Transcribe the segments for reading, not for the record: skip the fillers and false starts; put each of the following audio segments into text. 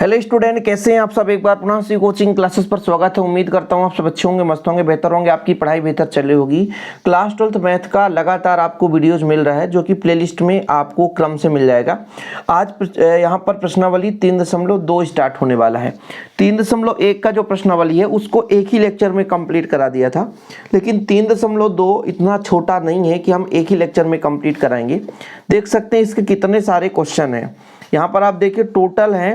Hello student, कैसे हैं आप सब। एक बार पुनः सी कोचिंग क्लासेस पर स्वागत है। उम्मीद करता हूं आप सब अच्छे होंगे, मस्त होंगे, बेहतर होंगे, आपकी पढ़ाई बेहतर चल रही होगी। क्लास 12th मैथ का लगातार आपको वीडियोस मिल रहा है जो कि प्लेलिस्ट में आपको क्रम से मिल जाएगा। आज यहां पर प्रश्नावली 3.2 स्टार्ट होने वाला है। 3.1 का जो प्रश्नावली है उसको एक ही लेक्चर में कंप्लीट करा दिया था, लेकिन 3.2 इतना छोटा नहीं है कि हम एक ही लेक्चर में कंप्लीट कराएंगे। देख सकते हैं इसके कितने सारे क्वेश्चन हैं। यहाँ पर आप देखिए टोटल है,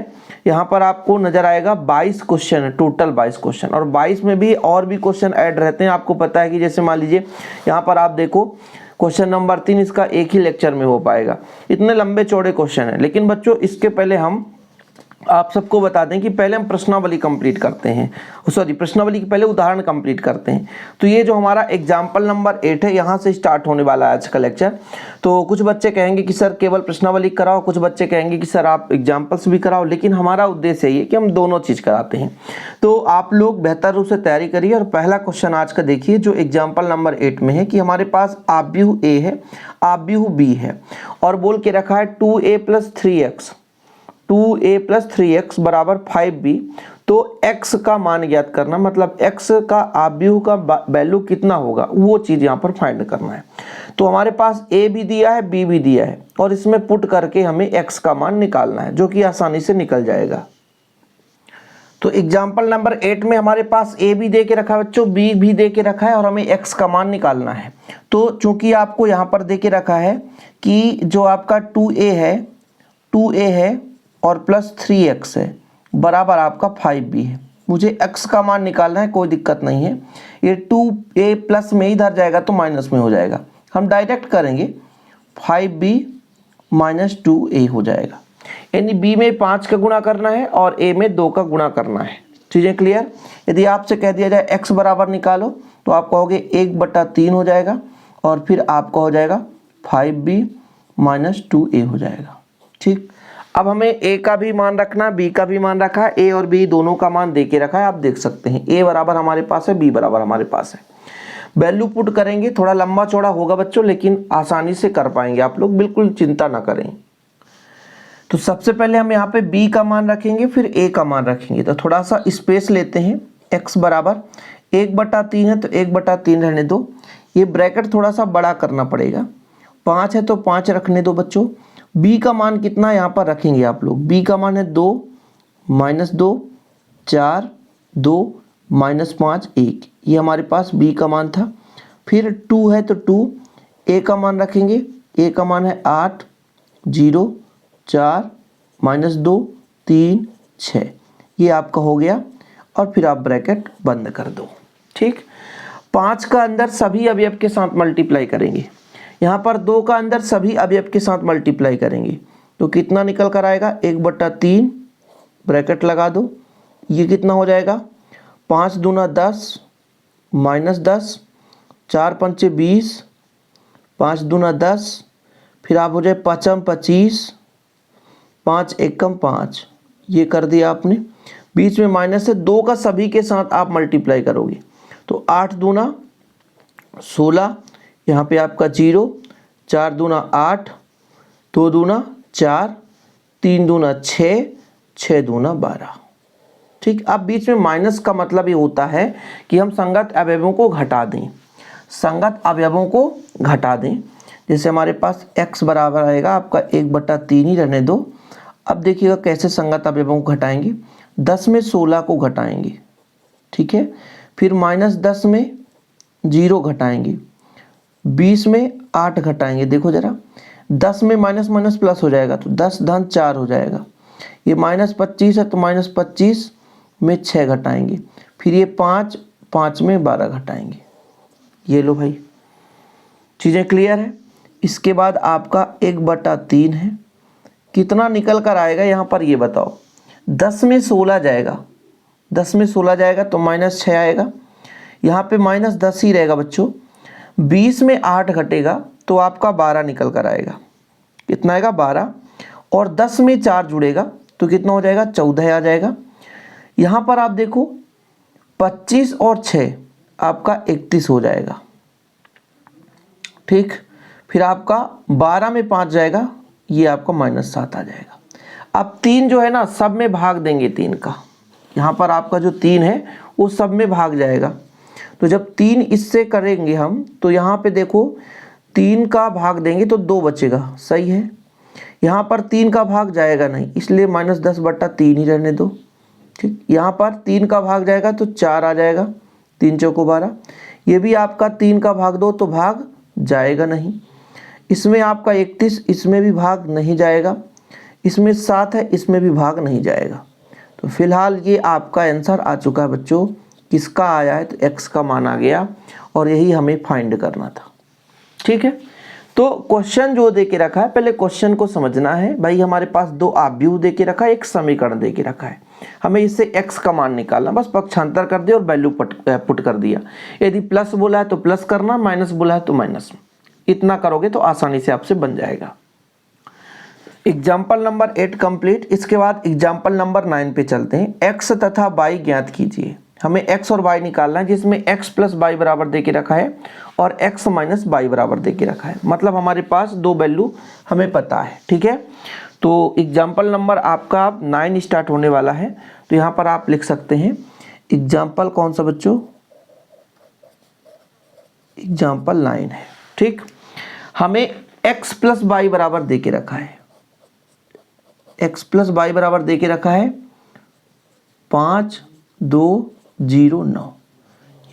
यहाँ पर आपको नजर आएगा 22 क्वेश्चन है, टोटल 22 क्वेश्चन, और 22 में भी और भी क्वेश्चन ऐड रहते हैं। आपको पता है कि जैसे मान लीजिए यहाँ पर आप देखो क्वेश्चन नंबर 3 इसका एक ही लेक्चर में हो पाएगा। इतने लंबे चौड़े क्वेश्चन है। लेकिन बच्चों इसके पहले हम आप सबको बता दें कि पहले हम प्रश्नावली कंप्लीट करते हैं, सॉरी प्रश्नावली के पहले उदाहरण कंप्लीट करते हैं। तो ये जो हमारा एग्जाम्पल नंबर 8 है, यहाँ से स्टार्ट होने वाला है आज का लेक्चर। तो कुछ बच्चे कहेंगे कि सर केवल प्रश्नावली कराओ, कुछ बच्चे कहेंगे कि सर आप एग्जाम्पल्स भी कराओ, लेकिन हमारा उद्देश्य ये कि हम दोनों चीज़ कराते हैं। तो आप लोग बेहतर रूप से तैयारी करिए। और पहला क्वेश्चन आज का देखिए जो एग्जाम्पल नंबर 8 में है कि हमारे पास आव्यूह ए है, आव्यूह बी है, और बोल के रखा है 2a + 3x 2a + 3x बराबर 5b। तो x का मान ज्ञात करना, मतलब x का आव्यूह का वैल्यू कितना होगा वो चीज़ यहाँ पर फाइंड करना है। तो हमारे पास a भी दिया है, b भी दिया है, और इसमें पुट करके हमें x का मान निकालना है, जो कि आसानी से निकल जाएगा। तो एग्जाम्पल नंबर 8 में हमारे पास a भी दे के रखा है बच्चों, b भी दे के रखा है, और हमें x का मान निकालना है। तो चूंकि आपको यहाँ पर दे के रखा है कि जो आपका 2a है और प्लस 3x है बराबर आपका 5b है, मुझे x का मान निकालना है, कोई दिक्कत नहीं है। ये 2a प्लस में इधर जाएगा तो माइनस में हो जाएगा, हम डायरेक्ट करेंगे 5b - 2a हो जाएगा। यानी b में 5 का गुणा करना है और a में 2 का गुणा करना है। चीज़ें क्लियर। यदि आपसे कह दिया जाए x बराबर निकालो तो आप कहोगे 1/3 हो जाएगा, और फिर आपका हो जाएगा 5b - 2a हो जाएगा। ठीक, अब हमें a का भी मान रखना, b का भी मान रखा है, a और b दोनों का मान दे के रखा है। आप देख सकते हैं a बराबर हमारे पास है, b बराबर हमारे पास है। वैल्यू पुट करेंगे, थोड़ा लंबा चौड़ा होगा बच्चों, लेकिन आसानी से कर पाएंगे आप लोग, बिल्कुल चिंता ना करें। तो सबसे पहले हम यहाँ पे b का मान रखेंगे, फिर a का मान रखेंगे। तो थोड़ा सा स्पेस लेते हैं। x बराबर 1/3 है तो 1/3 रहने दो, ये ब्रैकेट थोड़ा सा बड़ा करना पड़ेगा। 5 है तो 5 रखने दो बच्चों। b का मान कितना यहाँ पर रखेंगे आप लोग, b का मान है 2 - 2 4 2 - 5 1, ये हमारे पास b का मान था। फिर 2 है तो 2, a का मान रखेंगे, a का मान है 8 0 4 - 2 3 6, ये आपका हो गया। और फिर आप ब्रैकेट बंद कर दो। ठीक, 5 का अंदर सभी अवयव के साथ मल्टीप्लाई करेंगे, यहाँ पर 2 का अंदर सभी अवयव के साथ मल्टीप्लाई करेंगे, तो कितना निकल कर आएगा 1/3, ब्रैकेट लगा दो। ये कितना हो जाएगा 5 दूना 10 -10 4 पंचे 20 5 दूना 10, फिर आप हो जाए 5 25 5 एकम 5, ये कर दिया आपने। बीच में माइनस है, 2 का सभी के साथ आप मल्टीप्लाई करोगे तो 8 दूना 16, यहाँ पे आपका 0 4 दूना 8 2 दूना 4 3 दूना 6 6 दूना 12। ठीक, अब बीच में माइनस का मतलब ये होता है कि हम संगत अवयवों को घटा दें, संगत अवयवों को घटा दें। जैसे हमारे पास x बराबर आएगा आपका 1/3 ही रहने दो। अब देखिएगा कैसे संगत अवयवों को घटाएंगे। 10 में 16 को घटाएंगे, ठीक है, फिर -10 में 0 घटाएंगे, 20 में 8 घटाएंगे। देखो जरा 10 में माइनस माइनस प्लस हो जाएगा तो 10 धन 4 हो जाएगा। ये -25 है तो -25 में 6 घटाएंगे, फिर ये 5 5 में 12 घटाएंगे। ये लो भाई, चीज़ें क्लियर है। इसके बाद आपका 1/3 है, कितना निकल कर आएगा यहाँ पर ये बताओ। 10 में 16 जाएगा, 10 में 16 जाएगा तो -6 आएगा, यहाँ पे -10 ही रहेगा बच्चों। 20 में 8 घटेगा तो आपका 12 निकल कर आएगा, कितना आएगा 12, और 10 में 4 जुड़ेगा तो कितना हो जाएगा 14 आ जाएगा। यहाँ पर आप देखो 25 और 6 आपका 31 हो जाएगा। ठीक, फिर आपका 12 में 5 जाएगा, ये आपका -7 आ जाएगा। अब 3 जो है ना सब में भाग देंगे 3 का, यहाँ पर आपका जो 3 है वो सब में भाग जाएगा। तो जब 3 इससे करेंगे हम तो यहाँ पे देखो 3 का भाग देंगे तो 2 बचेगा, सही है। यहाँ पर 3 का भाग जाएगा नहीं, इसलिए -10/3 ही रहने दो, ठीक। यहाँ पर 3 का भाग जाएगा तो 4 आ जाएगा, 3 चौको 12। ये भी आपका 3 का भाग दो तो भाग जाएगा नहीं। इसमें आपका 31, इसमें भी भाग नहीं जाएगा। इसमें 7 है, इसमें भी भाग नहीं जाएगा। तो फिलहाल ये आपका आंसर आ चुका है बच्चों। किसका आया है? तो x का मान आ गया और यही हमें फाइंड करना था, ठीक है। तो क्वेश्चन जो दे के रखा है, पहले क्वेश्चन को समझना है। भाई हमारे पास 2 आव्यूह दे के रखा है, एक समीकरण दे के रखा है, हमें इससे x का मान निकालना। बस पक्षांतर कर दिया और वैल्यू पुट कर दिया। यदि प्लस बोला है तो प्लस करना, माइनस बोला है तो माइनस। इतना करोगे तो आसानी से आपसे बन जाएगा। Example number 8 complete. इसके बाद एग्जाम्पल नंबर 9 पे चलते हैं। x तथा y ज्ञात कीजिए। हमें x और y निकालना है, जिसमें x प्लस y बराबर दे के रखा है और x माइनस y बराबर दे के रखा है। मतलब हमारे पास 2 वैल्यू हमें पता है, ठीक है। तो एग्जाम्पल नंबर आपका 9 स्टार्ट होने वाला है। तो यहाँ पर आप लिख सकते हैं एग्जाम्पल कौन सा बच्चों? एग्जाम्पल 9 है, ठीक। हमें x प्लस y बराबर दे के रखा है, x प्लस y बराबर दे के रखा है 5, 2, 0, 9।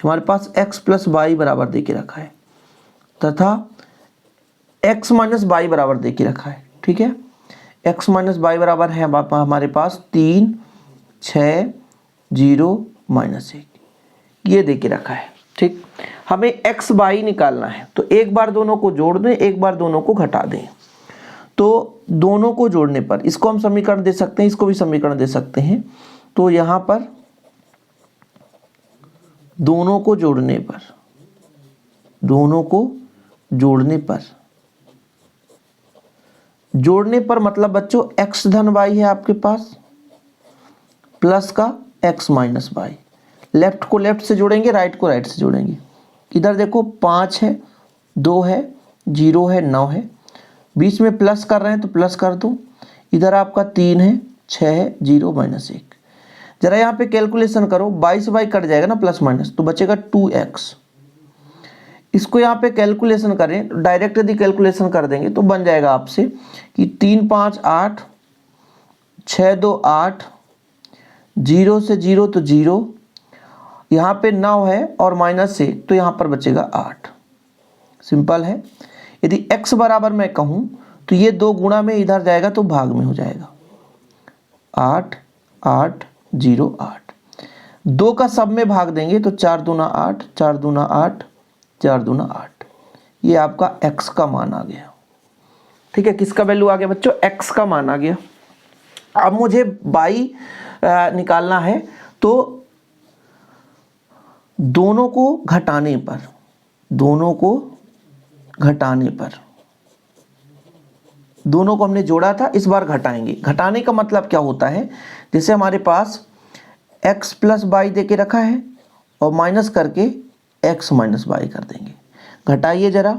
हमारे पास x प्लस y बराबर दे के रखा है तथा x माइनस y बराबर दे के रखा है, ठीक है। x माइनस y बराबर है हमारे पास 3, 6, 0, -1, ये दे के रखा है, ठीक। हमें x y निकालना है, तो एक बार दोनों को जोड़ दें, एक बार दोनों को घटा दें। तो दोनों को जोड़ने पर इसको हम समीकरण दे सकते हैं, इसको भी समीकरण दे सकते हैं। तो यहाँ पर दोनों को जोड़ने पर, दोनों को जोड़ने पर मतलब बच्चों x धन y है आपके पास, प्लस का x माइनस y। लेफ्ट को लेफ्ट से जोड़ेंगे, राइट को राइट से जोड़ेंगे। इधर देखो 5 है, 2 है, 0 है, 9 है, बीच में प्लस कर रहे हैं तो प्लस कर दो। इधर आपका 3 है, 6 है, 0, -1। जरा यहाँ पे कैलकुलेशन करो, 22y कट जाएगा ना प्लस माइनस, तो बचेगा 2x। इसको यहाँ पे कैलकुलेशन करें, डायरेक्ट यदि कैलकुलेशन कर देंगे तो बन जाएगा आपसे कि 3, 5, 8, 6, 2, 8, 0 से 0 तो 0, यहाँ पे 9 है और -1 तो यहाँ पर बचेगा 8। सिंपल है। यदि x बराबर मैं कहूँ तो ये 2 गुणा में इधर जाएगा तो भाग में हो जाएगा। 8, 8, 0, 8। 2 का सब में भाग देंगे तो 4 दूना 8, 4 दूना 8, 4 दूना 8। ये आपका x का मान आ गया, ठीक है। किसका वैल्यू आ गया बच्चों? x का मान आ गया। अब मुझे y निकालना है, तो दोनों को घटाने पर, दोनों को हमने जोड़ा था, इस बार घटाएंगे। घटाने का मतलब क्या होता है? जैसे हमारे पास x प्लस y दे के रखा है और माइनस करके x माइनस y कर देंगे। घटाइए जरा,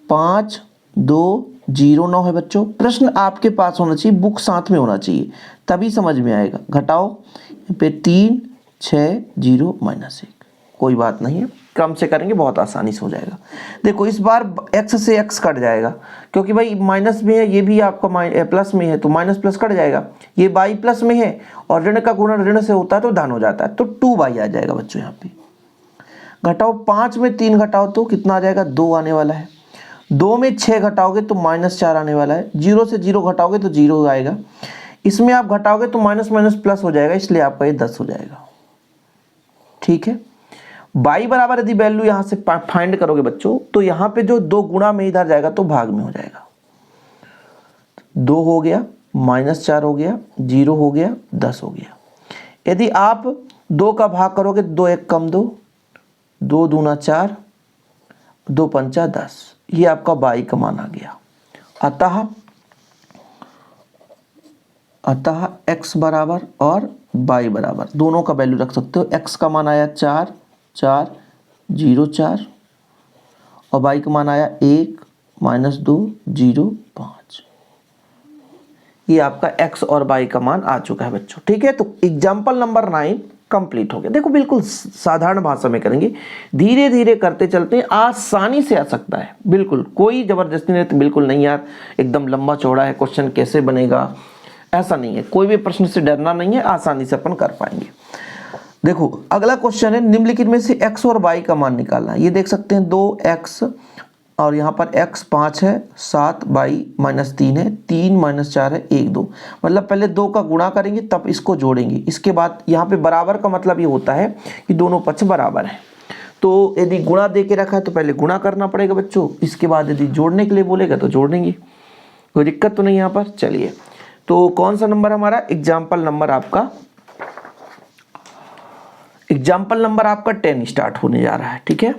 5, 2, 0, 9 है बच्चों। प्रश्न आपके पास होना चाहिए, बुक साथ में होना चाहिए, तभी समझ में आएगा। घटाओ पे 3, 6, 0, -1। कोई बात नहीं है, क्रम से करेंगे बहुत आसानी से हो जाएगा। देखो इस बार x से x कट जाएगा, क्योंकि भाई माइनस में है, ये भी आपका प्लस में है तो माइनस प्लस कट जाएगा। ये y प्लस में है और ऋण का गुणन ऋण से होता है तो धन हो जाता है, तो 2y आ जाएगा बच्चों। यहाँ पे घटाओ, 5 में 3 घटाओ तो कितना आ जाएगा? 2 आने वाला है। 2 में 6 घटाओगे तो -4 आने वाला है। 0 से 0 घटाओगे तो 0 आएगा। इसमें आप घटाओगे तो माइनस माइनस प्लस हो जाएगा, इसलिए आपका ये 10 हो जाएगा, ठीक है। y बराबर यदि वैल्यू यहाँ से फाइंड करोगे बच्चों, तो यहाँ पे जो 2 गुणा में इधर जाएगा तो भाग में हो जाएगा। 2 हो गया, -4 हो गया, 0 हो गया, 10 हो गया। यदि आप 2 का भाग करोगे, 2 1 कम 2, 2 दूना 4, 2 पंचा 10। ये आपका y का मान आ गया। अतः x बराबर और y बराबर दोनों का वैल्यू रख सकते हो। x का मान आया 4, 4, 0, 4 और y का मान आया 1, -2, 0, 5। ये आपका x और y का मान आ चुका है बच्चों। ठीक है, तो एग्जाम्पल नंबर 9 कंप्लीट हो गया। देखो बिल्कुल साधारण भाषा में करेंगे, धीरे धीरे करते चलते आसानी से आ सकता है, बिल्कुल कोई जबरदस्ती नहीं। तो बिल्कुल नहीं यार एकदम लंबा चौड़ा है क्वेश्चन, कैसे बनेगा, ऐसा नहीं है। कोई भी प्रश्न से डरना नहीं है, आसानी से अपन कर पाएंगे। देखो अगला क्वेश्चन है, निम्नलिखित में से x और y का मान निकालना है। ये देख सकते हैं 2x और यहाँ पर x 5 है, 7 y -3 है, 3 -4 है, 1 2। मतलब पहले 2 का गुणा करेंगे तब इसको जोड़ेंगे। इसके बाद यहाँ पे बराबर का मतलब ये होता है कि दोनों पक्ष बराबर हैं। तो यदि गुणा दे के रखा है तो पहले गुणा करना पड़ेगा बच्चों, इसके बाद यदि जोड़ने के लिए बोलेगा तो जोड़ देंगे, कोई दिक्कत तो नहीं यहाँ पर। चलिए, तो कौन सा नंबर हमारा एग्जाम्पल नंबर आपका, एग्जाम्पल नंबर आपका 10 स्टार्ट होने जा रहा है। ठीक है,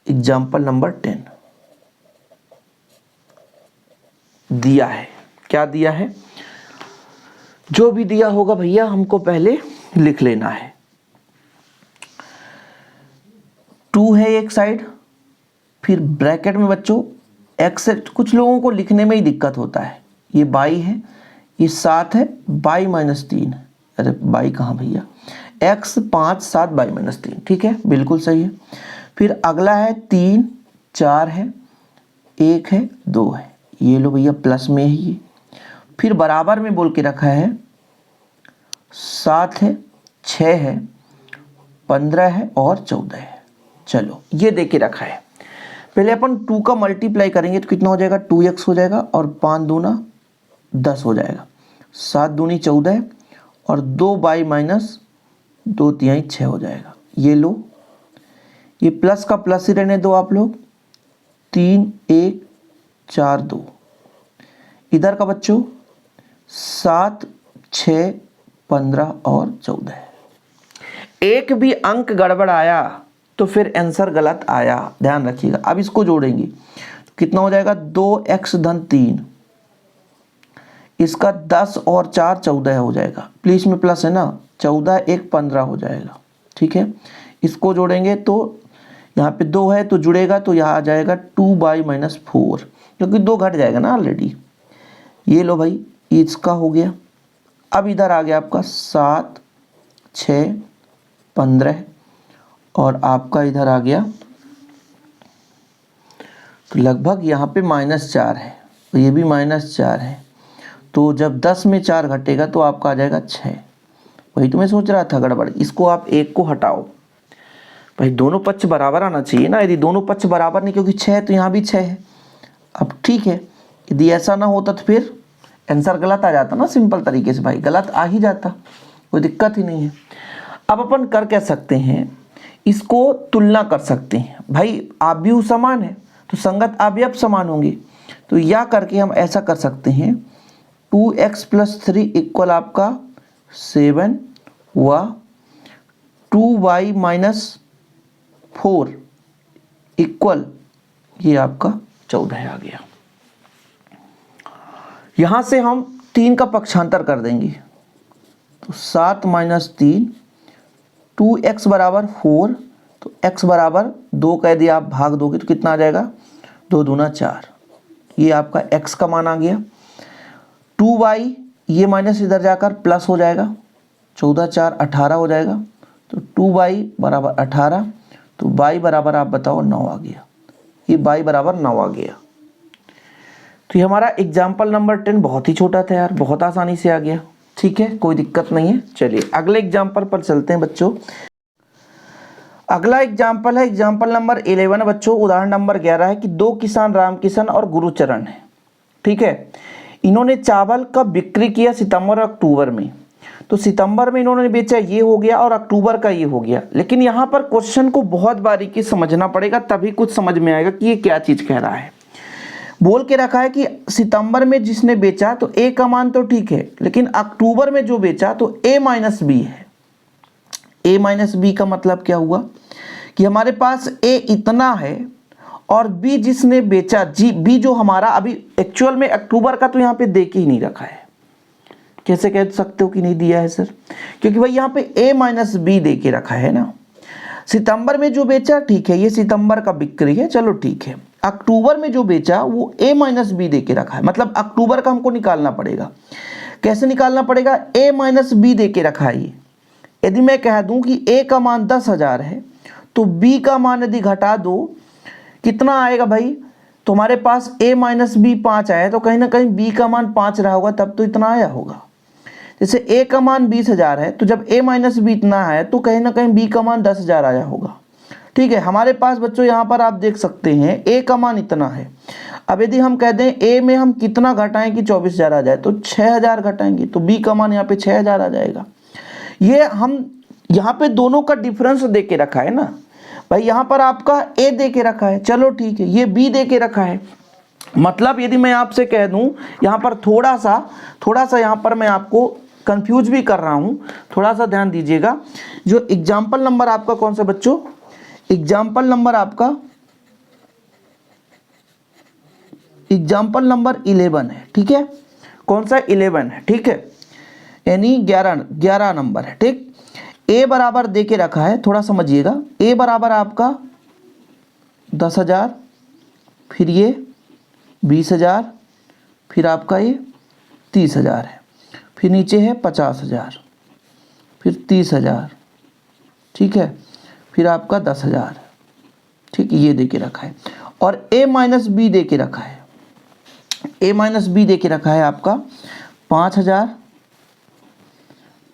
एग्जाम्पल नंबर 10 दिया है। क्या दिया है, जो भी दिया होगा भैया हमको पहले लिख लेना है। 2 है एक साइड, फिर ब्रैकेट में बच्चों x है। कुछ लोगों को लिखने में ही दिक्कत होता है, ये y है, ये 7 है, y -3 है। अरे y कहाँ भैया, x 5 7 y -3। ठीक है, बिल्कुल सही है। फिर अगला है 3 4 है, 1 है, 2 है। ये लो भैया प्लस में है ये। फिर बराबर में बोल के रखा है 7 है, 6 है, 15 है और 14 है। चलो ये दे के रखा है। पहले अपन 2 का मल्टीप्लाई करेंगे तो कितना हो जाएगा, 2x हो जाएगा और 5 दूना 10 हो जाएगा, 7 दूनी 14 और 2y -2 तिहाई 6 हो जाएगा। ये लो, ये प्लस का प्लस ही रहने दो आप लोग, 3 1 4 2। इधर का बच्चों 7 6 15 और 14 है। एक भी अंक गड़बड़ आया तो फिर आंसर गलत आया, ध्यान रखिएगा। अब इसको जोड़ेंगे तो कितना हो जाएगा, 2x - 3, इसका 10 और 4 14 हो जाएगा। प्लीज में प्लस है ना, 14 1 15 हो जाएगा। ठीक है, इसको जोड़ेंगे तो यहाँ पे 2 है तो जुड़ेगा तो यहाँ आ जाएगा 2y -4, क्योंकि 2 घट जाएगा ना ऑलरेडी। ये लो भाई, इसका हो गया। अब इधर आ गया आपका 7 6 15 और आपका इधर आ गया तो लगभग यहाँ पे -4 है, तो ये भी -4 है। तो जब 10 में 4 घटेगा तो आपका आ जाएगा 6। वही तो मैं सोच रहा था गड़बड़। इसको आप 1 को हटाओ भाई, दोनों पक्ष बराबर आना चाहिए ना। यदि दोनों पक्ष बराबर नहीं, क्योंकि 6 है तो यहाँ भी 6 है। अब ठीक है, यदि ऐसा ना होता तो फिर आंसर गलत आ जाता ना, सिंपल तरीके से भाई गलत आ ही जाता, कोई दिक्कत ही नहीं है। अब अपन कर क्या सकते हैं, इसको तुलना कर सकते हैं भाई। आव्यूह समान है तो संगत अवयव समान होंगे। तो या करके हम ऐसा कर सकते हैं, 2x + 3 इक्वल आपका 7 व 2y -4 इक्वल ये आपका 14 आ गया। यहां से हम 3 का पक्षांतर कर देंगे तो 7 - 3, 2x = 4, तो x = 2 का यदि आप भाग दोगे तो कितना आ जाएगा, 2 दूना 4। ये आपका x का मान आ गया। 2y ये माइनस इधर जाकर प्लस हो जाएगा, 14 4 18 हो जाएगा। तो 2y = 18, तो y बराबर आप बताओ 9 आ गया। ये y = 9 आ गया। तो ये हमारा एग्जाम्पल नंबर 10 बहुत ही छोटा था यार, बहुत आसानी से आ गया। ठीक है, कोई दिक्कत नहीं है। चलिए अगले एग्जाम्पल पर चलते हैं बच्चों। अगला एग्जाम्पल है एग्जाम्पल नंबर 11 बच्चों। उदाहरण नंबर 11 है कि 2 किसान रामकिशन और गुरुचरण है। ठीक है, इन्होंने चावल कब बिक्री किया, सितंबर और अक्टूबर में। तो सितंबर में इन्होंने बेचा, ये हो गया, और अक्टूबर का ये हो गया। लेकिन यहाँ पर क्वेश्चन को बहुत बारीकी समझना पड़ेगा, तभी कुछ समझ में आएगा कि ये क्या चीज कह रहा है। बोल के रखा है कि सितंबर में जिसने बेचा तो ए का मान तो ठीक है, लेकिन अक्टूबर में जो बेचा तो a - b है। a - b का मतलब क्या हुआ कि हमारे पास a इतना है और b जिसने बेचा, b जो हमारा अभी एक्चुअल में अक्टूबर का तो यहाँ पे दे के ही नहीं रखा है। कैसे कह सकते हो कि नहीं दिया है सर, क्योंकि भाई यहाँ पे a - b दे के रखा है ना। सितंबर में जो बेचा ठीक है, ये सितंबर का बिक्री है, चलो ठीक है। अक्टूबर में जो बेचा वो A माइनस बी दे के रखा है, मतलब अक्टूबर का हमको निकालना पड़ेगा। कैसे निकालना पड़ेगा? A माइनस बी दे के रखा है ये। यदि मैं कह दूं कि A का मान 10,000 है तो B का मान यदि घटा दो कितना आएगा भाई? तुम्हारे पास A माइनस बी 5 आया तो कहीं ना कहीं B का मान 5 रहा होगा, तब तो इतना आया होगा। जैसे A का मान 20,000 है तो जब A माइनस बी इतना है तो कहीं ना कहीं B का मान 10,000 आया होगा। ठीक है, हमारे पास बच्चों यहाँ पर आप देख सकते हैं A का मान इतना है। अब यदि हम कह दें A में हम कितना घटाएं कि 24,000 आ जाए, तो 6,000 घटाएंगे तो B का मान यहाँ पे 6,000 आ जाएगा। ये हम यहाँ पे दोनों का डिफरेंस दे के रखा है ना भाई, यहाँ पर आपका A दे के रखा है, चलो ठीक है, ये B दे के रखा है। मतलब यदि मैं आपसे कह दूं यहाँ पर थोड़ा सा यहाँ पर मैं आपको कंफ्यूज भी कर रहा हूँ, थोड़ा सा ध्यान दीजिएगा। जो एग्जाम्पल नंबर आपका कौन सा बच्चों? एग्जाम्पल नंबर आपका एग्जाम्पल नंबर 11 है, ठीक है। कौन सा? 11 है, ठीक है, यानी 11 नंबर है, ठीक। A बराबर दे के रखा है, थोड़ा समझिएगा। A बराबर आपका 10,000, फिर ये 20,000, फिर आपका ये 30,000 है, फिर नीचे है 50,000, फिर 30,000, ठीक है, फिर आपका 10,000, ठीक, ये दे के रखा है। और A माइनस बी दे के रखा है, A माइनस बी दे के रखा है आपका 5,000,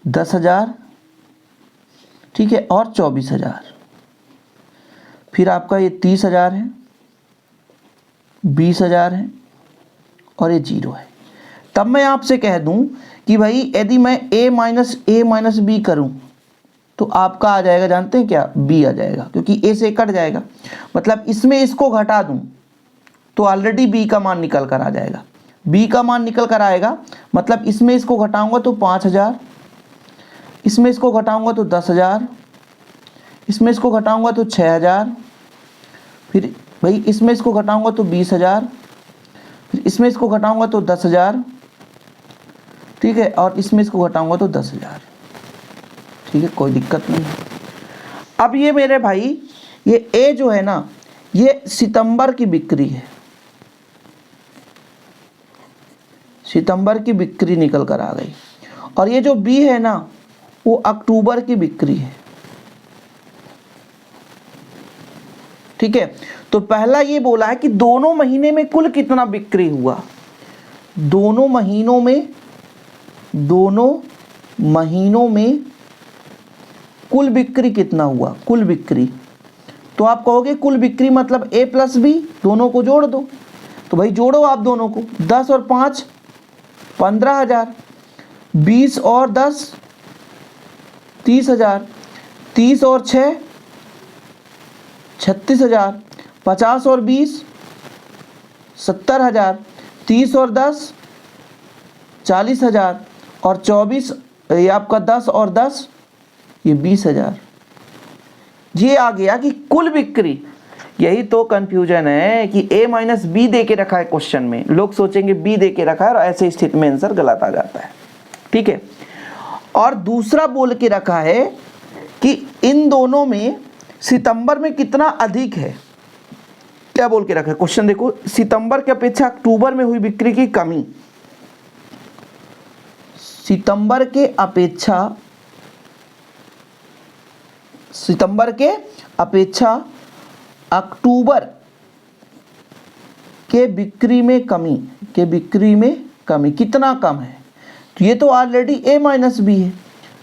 10,000, ठीक है, और 24,000, फिर आपका ये 30,000 है, 20,000 है और ये 0 है। तब मैं आपसे कह दूं कि भाई यदि मैं A माइनस बी करूं तो आपका आ जाएगा, जानते हैं क्या? B आ जाएगा, क्योंकि A से कट जाएगा। मतलब इसमें इसको घटा दूं तो ऑलरेडी B का मान निकल कर आ जाएगा। B का मान निकल कर आएगा, मतलब इसमें इसको घटाऊंगा तो 5,000, इसमें इसको घटाऊंगा तो 10,000, इसमें इसको घटाऊंगा तो 6,000, फिर भाई इसमें इसको घटाऊंगा तो 20,000, फिर इसमें इसको घटाऊंगा तो 10,000, ठीक है, और इसमें इसको घटाऊंगा तो 10,000, ठीक है, कोई दिक्कत नहीं है। अब ये मेरे भाई ये A जो है ना, ये सितंबर की बिक्री है, सितंबर की बिक्री निकल कर आ गई। और ये जो B है ना, वो अक्टूबर की बिक्री है, ठीक है। तो पहला ये बोला है कि दोनों महीने में कुल कितना बिक्री हुआ, दोनों महीनों में कुल बिक्री कितना हुआ, कुल बिक्री। तो आप कहोगे कुल बिक्री मतलब A प्लस B, दोनों को जोड़ दो। तो भाई जोड़ो आप दोनों को, 10 और 5 15,000, 20 और 10 30,000, 30 और 6 36,000, 50 और 20 70,000, 30 और 10 40,000 और 24 ये आपका 10 और 10 ये 20,000। ये आ गया कि कुल बिक्री। यही तो कंफ्यूजन है कि A माइनस बी दे के रखा है क्वेश्चन में, लोग सोचेंगे B दे के रखा है और ऐसे स्थिति में आंसर गलत आ जाता है, ठीक है। और दूसरा बोल के रखा है कि इन दोनों में सितंबर में कितना अधिक है। क्या बोल के रखा है क्वेश्चन देखो, सितंबर की अपेक्षा अक्टूबर में हुई बिक्री की कमी, सितंबर के अपेक्षा अक्टूबर के बिक्री में कमी, कितना कम है? तो ये तो ऑलरेडी A माइनस बी है,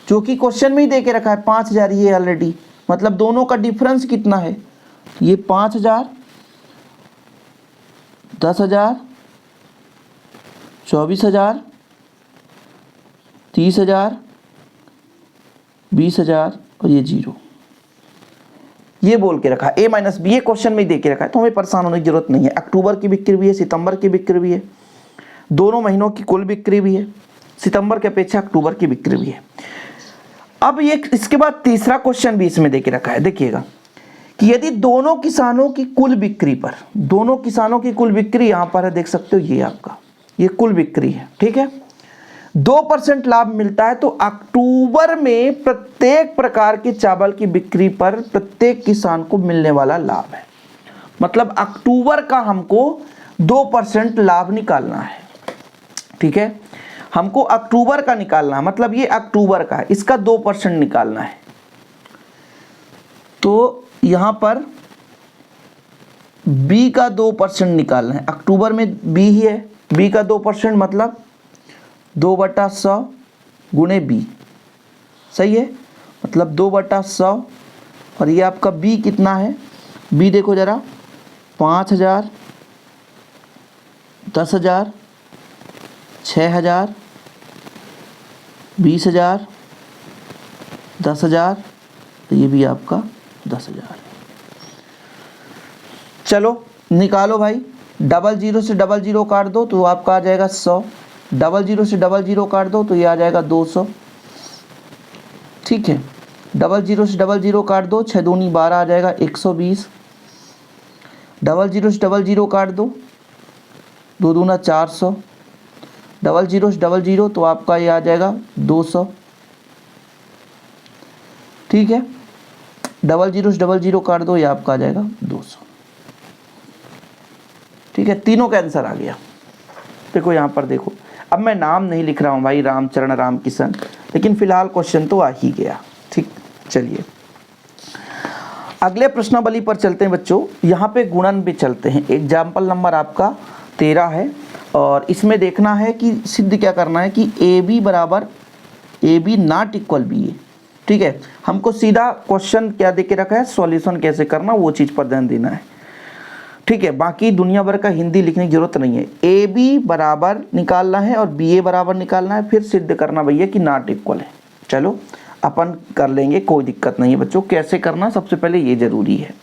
जो कि क्वेश्चन में ही दे के रखा है 5,000, ये ऑलरेडी, मतलब दोनों का डिफरेंस कितना है? ये 5,000, 10,000, 24,000, 30,000, 20,000 और ये 0, ये बोल के रखा है A माइनस बी, ये क्वेश्चन में ही दे के रखा है, तो हमें परेशान होने की जरूरत नहीं है। अक्टूबर की बिक्री भी है, सितंबर की बिक्री भी है, दोनों महीनों की कुल बिक्री भी है, सितंबर की अपेक्षा अक्टूबर की बिक्री भी है। अब ये इसके बाद तीसरा क्वेश्चन भी इसमें दे के रखा है, देखिएगा कि यदि दोनों किसानों की कुल बिक्री पर, दोनों किसानों की कुल बिक्री यहां पर है, देख सकते हो, ये आपका ये कुल बिक्री है, ठीक है। 2% लाभ मिलता है, तो अक्टूबर में प्रत्येक प्रकार के चावल की बिक्री पर प्रत्येक किसान को मिलने वाला लाभ है। मतलब अक्टूबर का हमको 2% लाभ निकालना है। ठीक है, हमको अक्टूबर का निकालना है, मतलब ये अक्टूबर का है, इसका 2% निकालना है। तो यहां पर बी का 2% निकालना है। अक्टूबर में बी ही है, बी का 2% मतलब 2/100 गुणे बी, सही है, मतलब 2/100। और ये आपका बी कितना है, बी देखो जरा, 5,000, 10,000, 6,000, 20,000, 10,000, तो ये भी आपका 10,000। चलो निकालो भाई, 00 से 00 काट दो तो आपका आ जाएगा 100, 00 से 00 काट दो तो ये आ जाएगा 200। ठीक है, 00 से 00 काट दो, 6 दूनी 12 आ जाएगा 120। 00 से 00 काट दो, 2 दूना 400। 00 से 00 तो आपका ये आ जाएगा 200। ठीक है, 00 से 00 काट दो, ये आपका आ जाएगा 200। ठीक है, तीनों का आंसर आ गया। देखो यहाँ पर देखो, अब मैं नाम नहीं लिख रहा हूँ भाई, रामचरण, राम किशन, लेकिन फिलहाल क्वेश्चन तो आ ही गया। ठीक, चलिए अगले प्रश्नावली पर चलते हैं बच्चों। यहाँ पे गुणन पे चलते हैं। एग्जाम्पल नंबर आपका 13 है और इसमें देखना है कि सिद्ध क्या करना है कि ए बी बराबर a b not equal b a. ठीक है, हमको सीधा क्वेश्चन क्या दे के रखा है, सॉल्यूशन कैसे करना, वो चीज़ पर ध्यान देना है। ठीक है, बाकी दुनिया भर का हिंदी लिखने की जरूरत नहीं है। ए बी बराबर निकालना है और बी ए बराबर निकालना है, फिर सिद्ध करना भैया कि नॉट इक्वल है। चलो अपन कर लेंगे, कोई दिक्कत नहीं है बच्चों। कैसे करना सबसे पहले ये जरूरी है।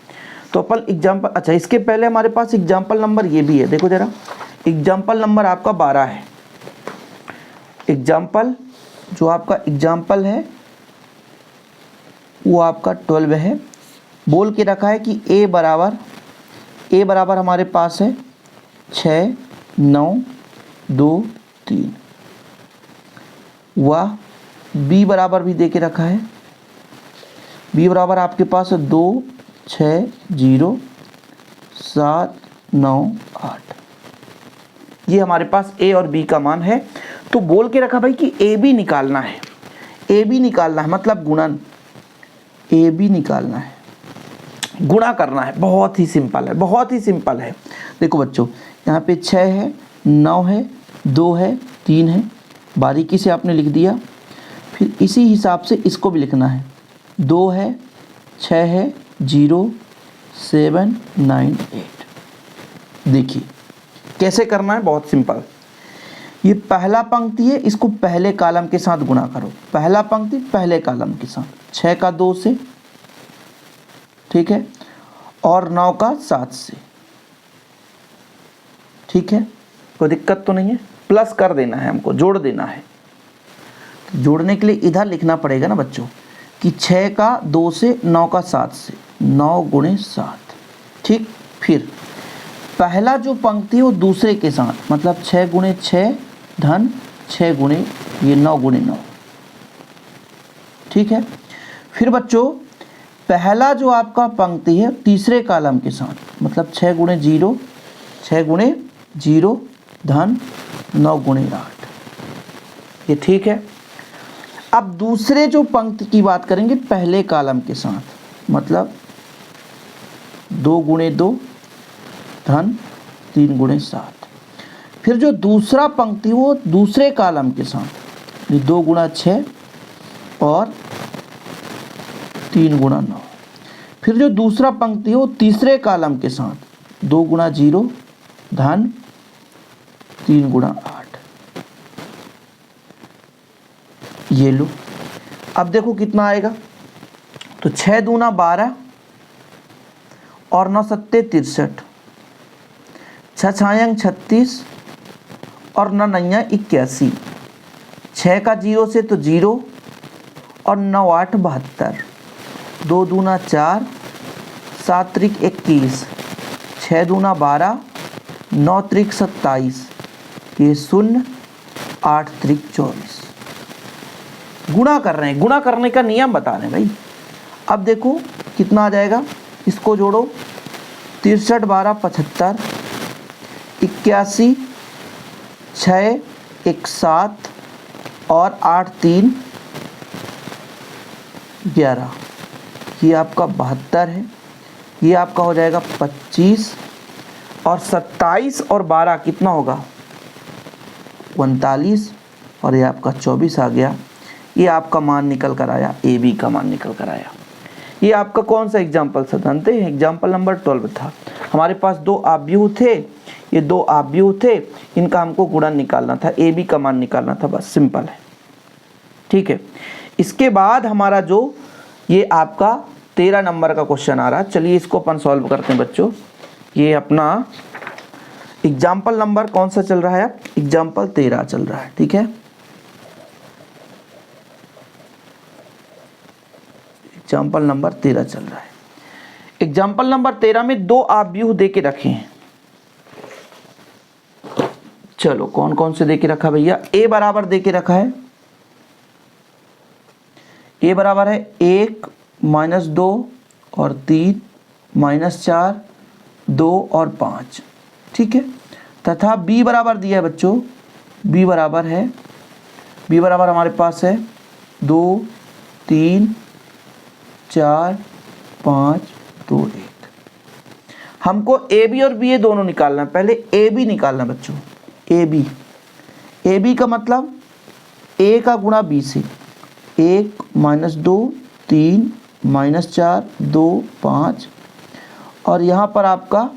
तो अपन एग्जाम्पल, अच्छा इसके पहले हमारे पास एग्जाम्पल नंबर ये भी है, देखो जरा, एग्जाम्पल नंबर आपका 12 है। एग्जाम्पल जो आपका एग्जाम्पल है वो आपका 12 है। बोल के रखा है कि ए बराबर हमारे पास है 6, 9, 2, 3। वह बी बराबर भी दे के रखा है, बी बराबर आपके पास है 2, 6, 0, 7, 9, 8। ये हमारे पास ए और बी का मान है। तो बोल के रखा भाई कि ए बी निकालना है, ए बी निकालना है मतलब गुणन, ए बी निकालना है, गुणा करना है। बहुत ही सिंपल है, बहुत ही सिंपल है। देखो बच्चों, यहाँ पे 6 है, 9 है, 2 है, 3 है, बारीकी से आपने लिख दिया। फिर इसी हिसाब से इसको भी लिखना है, 2 है, 6 है, 0, 7, 9, 8। देखिए कैसे करना है, बहुत सिंपल। ये पहला पंक्ति है, इसको पहले कॉलम के साथ गुणा करो। पहला पंक्ति पहले कॉलम के साथ, 6 का 2 से, ठीक है, और 9 का 7 से। ठीक है, कोई दिक्कत तो नहीं है। प्लस कर देना है, हमको जोड़ देना है। जोड़ने के लिए इधर लिखना पड़ेगा ना बच्चों कि 6 का 2 से, 9 का 7 से, 9 गुणे 7। ठीक, फिर पहला जो पंक्ति है वो दूसरे के साथ, मतलब 6 गुणे 6 धन 6 गुणे ये 9 गुणे 9। ठीक है, फिर बच्चों पहला जो आपका पंक्ति है तीसरे कॉलम के साथ, मतलब 6 गुणे 0, 6 गुणे 0 धन 9 गुणे 8। ये ठीक है। अब दूसरे जो पंक्ति की बात करेंगे पहले कॉलम के साथ, मतलब 2 गुणे 2 धन 3 गुणे 7। फिर जो दूसरा पंक्ति वो दूसरे कॉलम के साथ, 2 गुणा 6 और 3 गुणा 9। फिर जो दूसरा पंक्ति हो तीसरे कॉलम के साथ, 2 गुणा 0 धन 3 गुणा 8। ये लो, अब देखो कितना आएगा। तो 6 दूना 12 और 9 सत्ते 63, 6 छायंग 36 और 9 नैया 81। 6 का 0 से तो 0 और 9 8 72, 2 दूना 4, 7 त्रिक 21, 6 दूना 12, 9 त्रिक 27, ये 0 8 त्रिक 24। गुणा कर रहे हैं, गुणा करने का नियम बता रहे हैं भाई। अब देखो कितना आ जाएगा, इसको जोड़ो, 63 12 75, 81 6 1 7 और 8 3 11, ये आपका 72 है। ये आपका हो जाएगा 25 और 27 और 12 कितना होगा 39 और ये आपका 24 आ गया। ये आपका मान निकल कर आया, ए बी का मान निकल कर आया। ये आपका कौन सा एग्जाम्पल था जानते हैं? एग्जाम्पल नंबर 12 था। हमारे पास दो आव्यूह थे, ये दो आव्यूह थे, इनका हमको गुणन निकालना था, ए बी का मान निकालना था, बस सिंपल है। ठीक है, इसके बाद हमारा जो ये आपका 13 नंबर का क्वेश्चन आ रहा है, चलिए इसको अपन सॉल्व करते हैं बच्चों। ये अपना एग्जाम्पल नंबर कौन सा चल रहा है? एग्जाम्पल 13 चल रहा है। ठीक है, एग्जाम्पल नंबर 13 चल रहा है। एग्जाम्पल नंबर 13 में दो आव्यूह दे के रखे हैं। चलो कौन कौन से दे के रखा भैया? ए बराबर दे के रखा है, ए बराबर है 1 -2 और 3 -4 2 और 5। ठीक है, तथा बी बराबर दिया है बच्चों, बी बराबर है, बी बराबर हमारे पास है 2 3 4 5 2 1। हमको ए बी और बी ए दोनों निकालना है। पहले ए बी निकालना बच्चों, ए बी, ए बी का मतलब ए का गुणा बी से, 1 -2 3 -4 2 5 और यहाँ पर आपका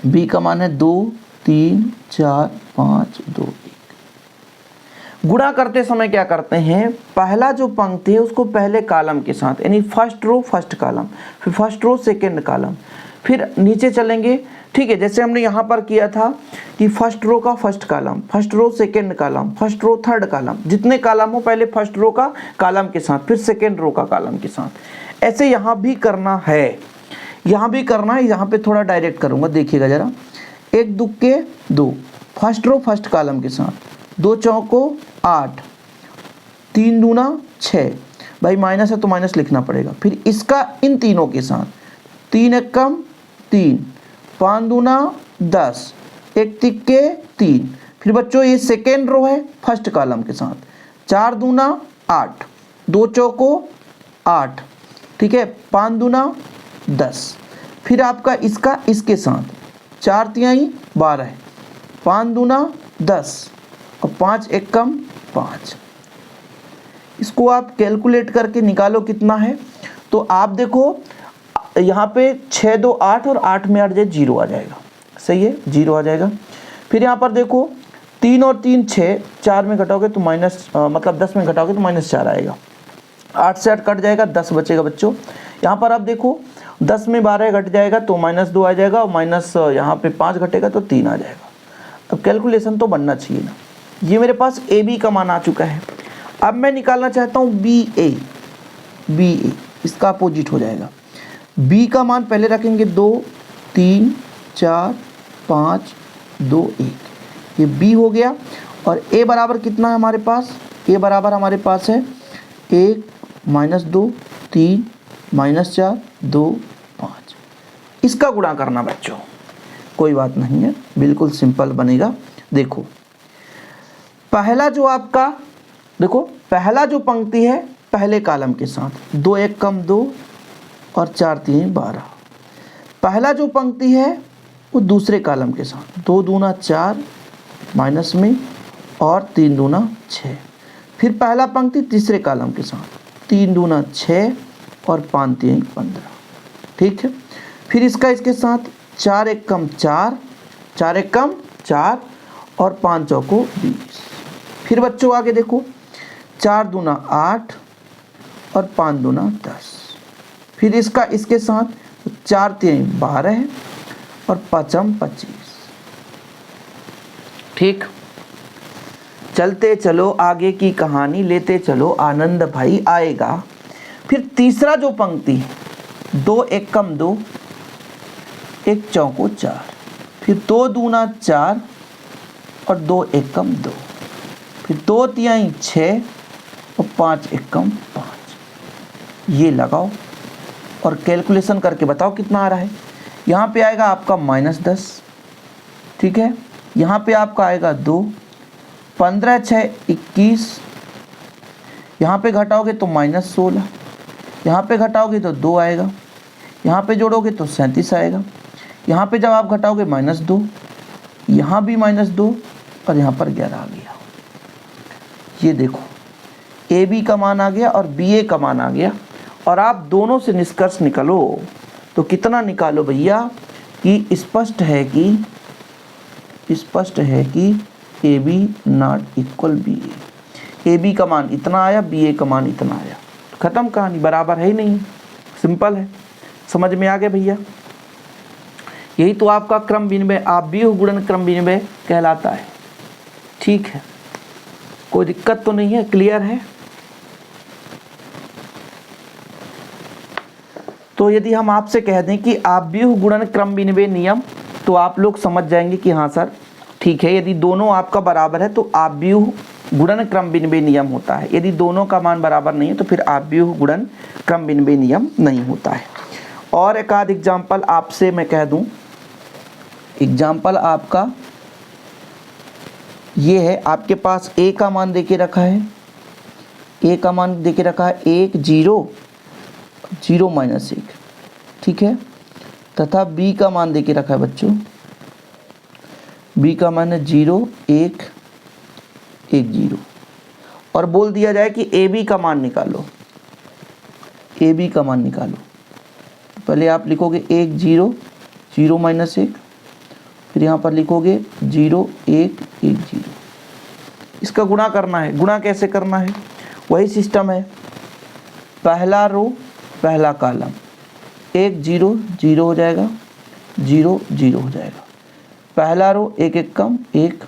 बी का मान है 2 3 4 5 2 1। गुणा करते समय क्या करते हैं? पहला जो पंक्ति है उसको पहले कॉलम के साथ, यानी फर्स्ट रो फर्स्ट कॉलम, फिर फर्स्ट रो सेकेंड कॉलम, फिर नीचे चलेंगे। ठीक है, जैसे हमने यहाँ पर किया था कि फर्स्ट रो का first column, first row second column, first row third column, जितने कॉलम हो पहले फर्स्ट रो का कॉलम के साथ, फिर सेकेंड रो का कॉलम के साथ। ऐसे यहाँ भी करना है, यहाँ भी करना है। यहाँ पे थोड़ा डायरेक्ट करूँगा, देखिएगा ज़रा। 1 दुक्के 2, फर्स्ट रो फर्स्ट कॉलम के साथ, 2 चौको 8, 3 दूना 6, भाई माइनस है तो माइनस लिखना पड़ेगा। फिर इसका इन तीनों के साथ, 3 एकम 3, 5 दूना 10, 1 तिक्के 3। फिर बच्चों ये सेकेंड रो है फर्स्ट कॉलम के साथ, 4 दूना 8, 2 चौको 8, ठीक है, 5 दूना 10। फिर आपका इसका इसके साथ, 4 तिहाई 12, 5 दूना 10 और 5 एकम 5। इसको आप कैलकुलेट करके निकालो कितना है। तो आप देखो यहाँ पे 6 2 8 और 8 में 8 जाए 0 आ जाएगा, सही है, 0 आ जाएगा। फिर यहाँ पर देखो 3 और 3 6, 4 में घटाओगे तो माइनस, मतलब 10 में घटाओगे तो -4 आएगा। 8 से 8 कट जाएगा, 10 बचेगा बच्चों। यहाँ पर आप देखो 10 में 12 घट जाएगा तो -2 आ जाएगा और माइनस यहाँ पे 5 घटेगा तो 3 आ जाएगा। अब कैलकुलेशन तो बनना चाहिए ना। ये मेरे पास ए बी का मान आ चुका है। अब मैं निकालना चाहता हूँ बी ए, बी ए इसका अपोजिट हो जाएगा। बी का मान पहले रखेंगे 2 3 4 5 2 1, ये बी हो गया। और ए बराबर कितना है हमारे पास? ए बराबर हमारे पास है 1 -2 3 -4 2 5। इसका गुणा करना बच्चों, कोई बात नहीं है, बिल्कुल सिंपल बनेगा। देखो पहला जो आपका, देखो पहला जो पंक्ति है पहले कॉलम के साथ, 2 एकम 2 और 4 3 12। पहला जो पंक्ति है वो दूसरे कॉलम के साथ, 2 दूना 4 माइनस में और 3 दूना 6। फिर पहला पंक्ति तीसरे कॉलम के साथ, 3 दूना 6 और 5 3 15। ठीक है, फिर इसका इसके साथ 4 एकम 4, 4 एकम 4 और 5 चौको 20। फिर बच्चों आगे देखो 4 दूना 8 और 5 दूना 10। फिर इसका इसके साथ 4 3 12 और 5 25। ठीक, चलते चलो आगे की कहानी लेते चलो, आनंद भाई आएगा। फिर तीसरा जो पंक्ति, 2 एकम 2 1 चौको 4, फिर 2 दूना 4 और 2 एकम 2। फिर 2 तिहाई 6 और 5 एकम 5। ये लगाओ और कैलकुलेशन करके बताओ कितना आ रहा है। यहाँ पे आएगा आपका -10, ठीक है। यहाँ पे आपका आएगा 2, 15 6 21, यहाँ पे घटाओगे तो -16, यहाँ पे घटाओगे तो 2 आएगा, यहाँ पे जोड़ोगे तो 37 आएगा। यहाँ पे जब आप घटाओगे -2, यहाँ भी -2 और यहाँ पर 11 आ गया। ये देखो AB का मान आ गया और BA का मान आ गया। और आप दोनों से निष्कर्ष निकालो तो कितना निकालो भैया कि स्पष्ट है कि AB not equal BA। AB का मान इतना आया, BA का मान इतना आया, खत्म कहानी, बराबर है ही नहीं, सिंपल है। समझ में आ गया भैया? यही तो आपका क्रम विनिमय, आव्यूह गुणन क्रम विनिमय कहलाता है। ठीक है, कोई दिक्कत तो नहीं है, क्लियर है? तो यदि हम आपसे कह दें कि आव्यूह गुणन क्रम विनिमय नियम, तो आप लोग समझ जाएंगे कि हाँ सर ठीक है। यदि दोनों आपका बराबर है तो आव्यूह गुणन क्रम विनिमय नियम होता है। यदि दोनों का मान बराबर नहीं है तो फिर आव्यूह गुणन क्रम विनिमय नियम नहीं होता है। और एक आध एग्जाम्पल आपसे मैं कह दूं, एग्जाम्पल आपका ये है, आपके पास A का मान देके रखा है, A का मान देके रखा है 1 0 0 -1, ठीक है, तथा B का मान देके रखा है बच्चों, B का मान है 0 1 1 0, और बोल दिया जाए कि AB का मान निकालो, AB का मान निकालो। पहले आप लिखोगे 1 0 0 -1, फिर यहाँ पर लिखोगे 0 1 1 0। इसका गुणा करना है। गुणा कैसे करना है? वही सिस्टम है, पहला रो पहला कॉलम, 1 0 0 हो जाएगा, 0 0 हो जाएगा, पहला रो 1 एकम 1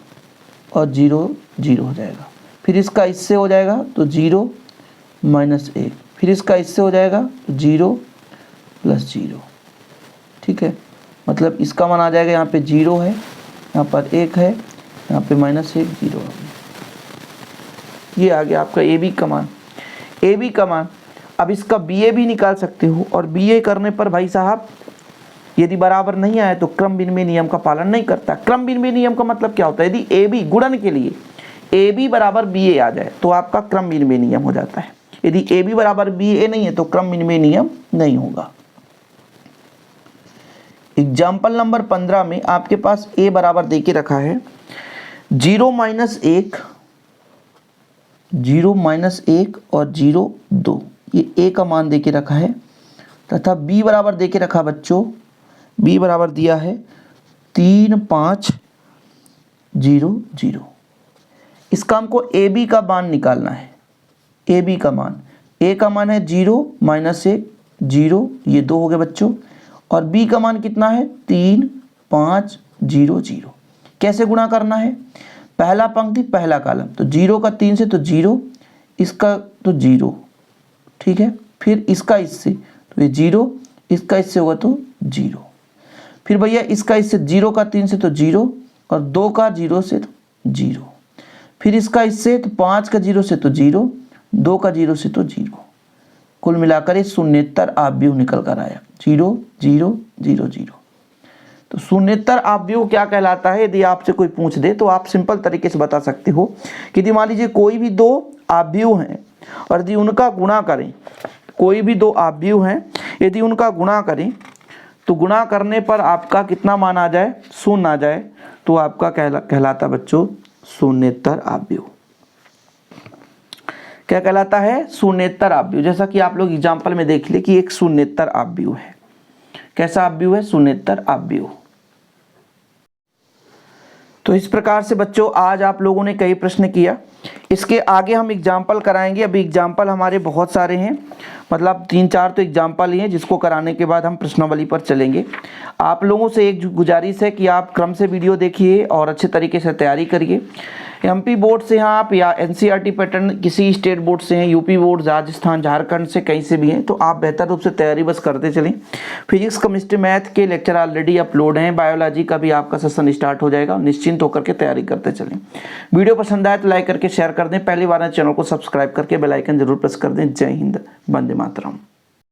और 0 0 हो जाएगा। फिर इसका इससे हो जाएगा तो 0 -1, फिर इसका इससे हो जाएगा तो 0 + 0, ठीक है। मतलब इसका मान आ जाएगा, यहाँ पे 0 है, यहाँ पर 1 है, यहाँ पे -1 0 है। ये आ गया आपका AB का मान। AB का मान, अब इसका BA भी निकाल सकते हो, और BA करने पर भाई साहब यदि बराबर नहीं आए तो क्रम विनिमय नियम का पालन नहीं करता। क्रम विनिमय नियम का मतलब क्या होता है? यदि AB गुणन के लिए AB बराबर BA आ जाए तो आपका क्रम विनिमय नियम हो जाता है। यदि AB बराबर BA नहीं है तो क्रम विनिमय नियम नहीं होगा। एग्जाम्पल नंबर 15 में आपके पास A बराबर दे के रखा है 0 -1 0 -1 और 0 2, ये A का मान दे के रखा है, तथा B बराबर दे के रखा बच्चों, B बराबर दिया है 3 5 0 0। इसका हमको AB का मान निकालना है। AB का मान, A का मान है 0 -1 0, ये 2 हो गए बच्चों, और B का मान कितना है 3 5 0 0। कैसे गुणा करना है? पहला पंक्ति पहला कॉलम, तो 0 का 3 से तो 0, इसका तो 0, ठीक है, फिर इसका इससे तो ये 0, इसका इससे होगा तो 0, फिर भैया इसका इससे 0 का 3 से तो 0, और 2 का 0 से तो 0, फिर इसका इससे तो 5 का 0 से तो 0, 2 का 0 से तो 0। कुल मिलाकर ये शून्येतर आव्यूह निकल कर आया 0 0 0 0। तो शून्येतर आव्यूह क्या कहलाता है? यदि आपसे कोई पूछ दे तो आप सिंपल तरीके से बता सकते हो कि यदि मान लीजिए कोई भी 2 आव्यूह हैं और यदि उनका गुणा करें, कोई भी 2 आव्यूह हैं, यदि उनका गुणा करें तो गुणा करने पर आपका कितना मान आ जाए? 0 आ जाए, तो आपका कहलाता बच्चों शून्येतर आव्यूह। क्या कहलाता है? शून्येतर आव्यूह। जैसा कि आप लोग एग्जाम्पल में देख ले कि एक शून्येतर आव्यूह है। कैसा आव्यूह है? शून्येतर आव्यूह। तो इस प्रकार से बच्चों आज आप लोगों ने कई प्रश्न किया। इसके आगे हम एग्जाम्पल कराएंगे। अभी एग्जाम्पल हमारे बहुत सारे हैं, मतलब 3-4 तो एग्जाम्पल ही हैं, जिसको कराने के बाद हम प्रश्नावली पर चलेंगे। आप लोगों से एक गुजारिश है कि आप क्रम से वीडियो देखिए और अच्छे तरीके से तैयारी करिए। एमपी बोर्ड से हैं आप या एनसीईआरटी पैटर्न किसी स्टेट बोर्ड से हैं, यूपी बोर्ड, राजस्थान, झारखंड से कहीं से भी हैं, तो आप बेहतर रूप से तैयारी बस करते चलें। फिजिक्स, केमिस्ट्री, मैथ के लेक्चर ऑलरेडी अपलोड हैं, बायोलॉजी का भी आपका सेशन स्टार्ट हो जाएगा, निश्चिंत होकर के तैयारी करते चलें। वीडियो पसंद आए तो लाइक करके शेयर कर दें, पहली बार चैनल को सब्सक्राइब करके बेल आइकन जरूर प्रेस कर दें। जय हिंद, वंदे मातरम।